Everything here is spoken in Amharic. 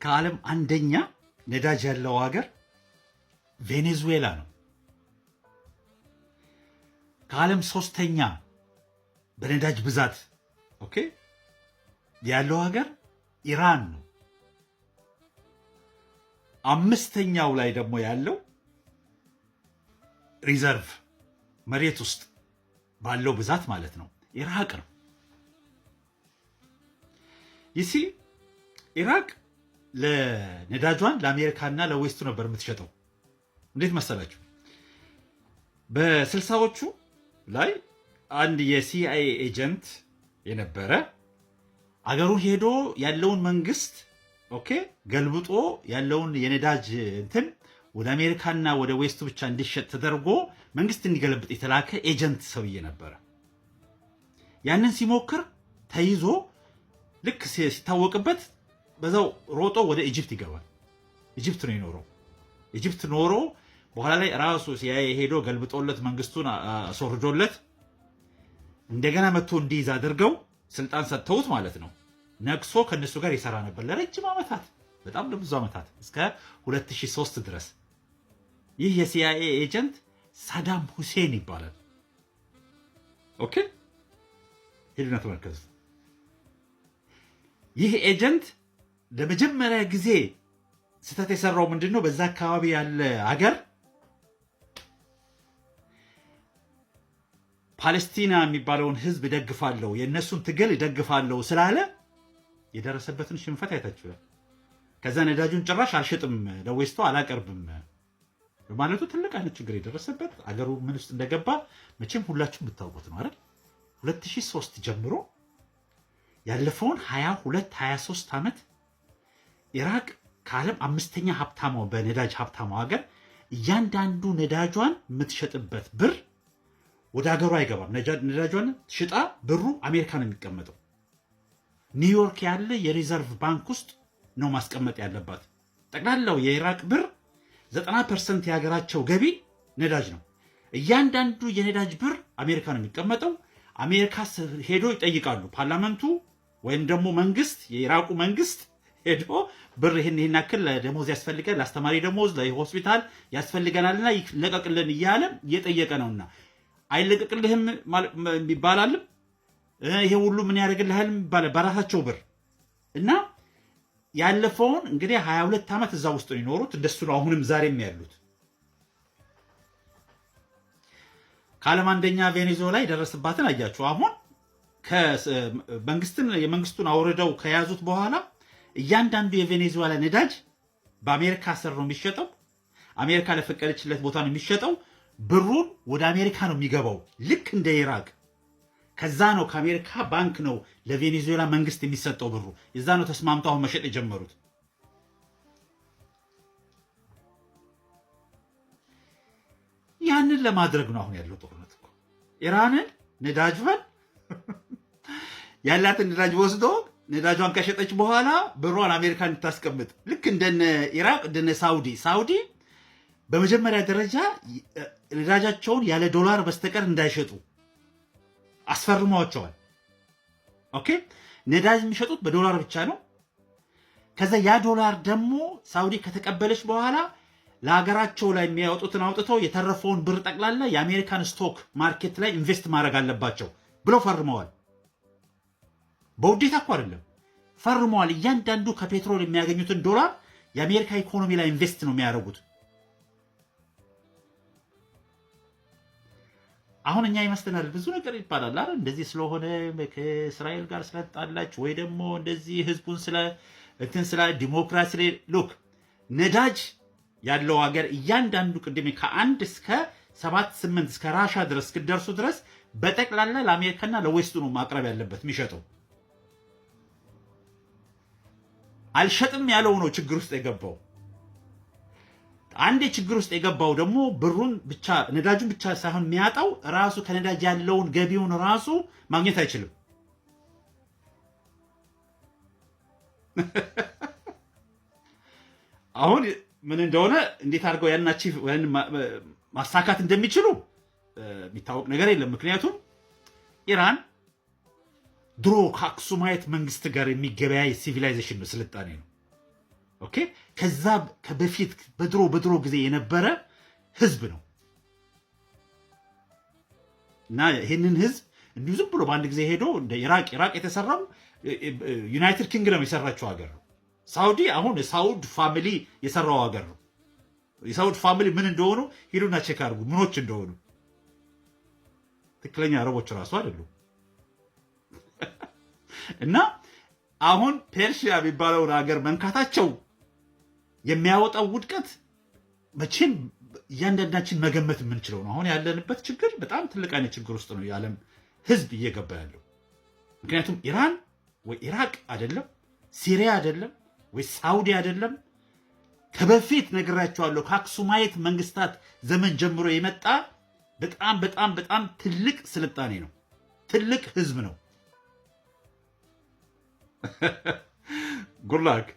ከዓለም አንደኛ ነዳጅ ያለው ሀገር ቬኔዙዌላ ነው። ከዓለም ሶስተኛ በነዳጅ ብዛት ኦኬ ያለው ሀገር ኢራን ነው። አምስተኛው ላይ ደግሞ ያለው ሪዘርቭ መሬት ውስጥ ባለው ብዛት ማለት ነው ኢራቅ ነው። ይሲ ኢራቅ ለነዳጇን ለአሜሪካና ለዌስቱ ነበር የምትሸጠው። እንዴት መሰላችሁ? በ60ዎቹ ላይ አንድ የሲአይኤ ኤጀንት የነበረ አገሩን ሄዶ ያለውን መንግስት ኦኬ ገልብጦ ያለውን የነዳጅ እንትን ወደ አሜሪካና ወደ ዌስቱ ብቻ እንዲሸጥ ተደርጎ መንግስት እንዲገለብጥ የተላከ ኤጀንት ሰውዬ ነበረ። ያንን ሲሞክር ተይዞ ልክ ሲታወቅበት በዛው ሮጦ ወደ ኢጅፕት ይገባል። ኢጅፕት ነው የኖረው። ኢጅፕት ኖሮ በኋላ ላይ ራሱ ሲአይኤ ሄዶ ገልብጦለት መንግስቱን አስወርዶለት እንደገና መጥቶ እንዲይዝ አድርገው ስልጣን ሰጥተውት ማለት ነው ነግሶ ከነሱ ጋር ይሰራ ነበር ለረጅም ዓመታት፣ በጣም ለብዙ ዓመታት እስከ 2003 ድረስ። ይህ የሲአይኤ ኤጀንት ሳዳም ሁሴን ይባላል። ኦኬ ሄዱና ተመልከቱ። ይህ ኤጀንት ለመጀመሪያ ጊዜ ስህተት የሰራው ምንድነው? በዛ አካባቢ ያለ ሀገር ፓለስቲና የሚባለውን ህዝብ ደግፋለሁ፣ የእነሱን ትግል ደግፋለሁ ስላለ የደረሰበትን ሽንፈት አይታችኋል። ከዛ ነዳጁን ጭራሽ አልሸጥም ለዌስቱ አላቀርብም በማለቱ ትልቅ አይነት ችግር የደረሰበት አገሩ ምን ውስጥ እንደገባ መቼም ሁላችሁም ብታውቁት ነው አይደል? 2003 ጀምሮ ያለፈውን 22-23 ዓመት ኢራቅ ከዓለም አምስተኛ ሀብታሟ በነዳጅ ሀብታሟ ሀገር እያንዳንዱ ነዳጇን የምትሸጥበት ብር ወደ ሀገሩ አይገባም። ነዳጇን ሽጣ ብሩ አሜሪካ ነው የሚቀመጠው። ኒውዮርክ ያለ የሪዘርቭ ባንክ ውስጥ ነው ማስቀመጥ ያለባት። ጠቅላላው የኢራቅ ብር 90% የሀገራቸው ገቢ ነዳጅ ነው። እያንዳንዱ የነዳጅ ብር አሜሪካ ነው የሚቀመጠው። አሜሪካ ሄዶ ይጠይቃሉ። ፓርላመንቱ ወይም ደግሞ መንግስት፣ የኢራቁ መንግስት ሄዶ ብር ይህን ያክል ለደሞዝ ያስፈልገን፣ ለአስተማሪ ደሞዝ፣ ለሆስፒታል ያስፈልገናልና ይለቀቅልን እያለ እየጠየቀ ነውና አይለቀቅልህም ይባላልም። ይሄ ሁሉ ምን ያደርግልሃል ይባላል በራሳቸው ብር እና ያለፈውን እንግዲህ 22 ዓመት እዛ ውስጥ ነው የኖሩት። እንደሱ ነው አሁንም ዛሬም ያሉት። ከዓለም አንደኛ ቬኔዙዌላ የደረሰባትን አያችሁ። አሁን የመንግስቱን አውርደው ከያዙት በኋላ እያንዳንዱ የቬኔዙዌላ ነዳጅ በአሜሪካ ስር ነው የሚሸጠው። አሜሪካ ለፈቀደችለት ቦታ ነው የሚሸጠው። ብሩን ወደ አሜሪካ ነው የሚገባው ልክ እንደ ኢራቅ። ከዛ ነው ከአሜሪካ ባንክ ነው ለቬኔዙዌላ መንግስት የሚሰጠው ብሩ። የዛ ነው ተስማምተው አሁን መሸጥ የጀመሩት። ያንን ለማድረግ ነው አሁን ያለው ጦርነት እኮ። ኢራንን ነዳጇን ያላትን ነዳጅ ወስዶ ነዳጇን ከሸጠች በኋላ ብሯን አሜሪካ እንድታስቀምጥ ልክ እንደነ ኢራቅ እንደነ ሳውዲ በመጀመሪያ ደረጃ ነዳጃቸውን ያለ ዶላር በስተቀር እንዳይሸጡ አስፈርመዋቸዋል። ኦኬ ነዳጅ የሚሸጡት በዶላር ብቻ ነው። ከዛ ያ ዶላር ደግሞ ሳውዲ ከተቀበለች በኋላ ለሀገራቸው ላይ የሚያወጡትን አውጥተው የተረፈውን ብር ጠቅላላ የአሜሪካን ስቶክ ማርኬት ላይ ኢንቨስት ማድረግ አለባቸው ብለው ፈርመዋል። በውዴታ እኮ አይደለም፣ ፈርመዋል። እያንዳንዱ ከፔትሮል የሚያገኙትን ዶላር የአሜሪካ ኢኮኖሚ ላይ ኢንቨስት ነው የሚያደርጉት። አሁን እኛ ይመስለናል ብዙ ነገር ይባላል አይደል? እንደዚህ ስለሆነ ከእስራኤል ጋር ስለጣላች ወይ ደግሞ እንደዚህ ህዝቡን ስለ ዲሞክራሲ ሉክ ነዳጅ ያለው ሀገር እያንዳንዱ ቅድሜ ከ1 እስከ 7-8 እስከ ራሻ ድረስ እስክደርሱ ድረስ በጠቅላላ ለአሜሪካና ለዌስቱ ነው ማቅረብ ያለበት የሚሸጠው። አልሸጥም ያለው ነው ችግር ውስጥ የገባው። አንዴ ችግር ውስጥ የገባው ደግሞ ብሩን ብቻ ነዳጁን ብቻ ሳይሆን የሚያጣው ራሱ ከነዳጅ ያለውን ገቢውን ራሱ ማግኘት አይችልም። አሁን ምን እንደሆነ እንዴት አድርገው ያናቺ ማሳካት እንደሚችሉ የሚታወቅ ነገር የለም። ምክንያቱም ኢራን ድሮ ከአክሱማይት መንግስት ጋር የሚገበያይ ሲቪላይዜሽን ነው፣ ስልጣኔ ነው። ኦኬ ከዛ በፊት በድሮ ጊዜ የነበረ ህዝብ ነው እና ይህንን ህዝብ እንዲሁ ዝም ብሎ በአንድ ጊዜ ሄዶ እንደ ኢራቅ የተሰራው ዩናይትድ ኪንግደም የሰራችው ሀገር ነው። ሳውዲ አሁን የሳውድ ፋሚሊ የሰራው ሀገር ነው። የሳውድ ፋሚሊ ምን እንደሆኑ ሂዱና ቼክ አድርጉ፣ ምኖች እንደሆኑ። ትክክለኛ አረቦች ራሱ አይደሉም። እና አሁን ፔርሺያ የሚባለውን ሀገር መንካታቸው የሚያወጣው ውድቀት መቼም እያንዳንዳችን መገመት የምንችለው ነው። አሁን ያለንበት ችግር በጣም ትልቅ አይነት ችግር ውስጥ ነው የዓለም ህዝብ እየገባ ያለው። ምክንያቱም ኢራን ወይ ኢራቅ አይደለም፣ ሲሪያ አይደለም፣ ወይ ሳውዲ አይደለም። ከበፊት ነግራቸዋለሁ፣ ከአክሱማይት መንግስታት ዘመን ጀምሮ የመጣ በጣም በጣም በጣም ትልቅ ስልጣኔ ነው፣ ትልቅ ህዝብ ነው። ጉድ ላክ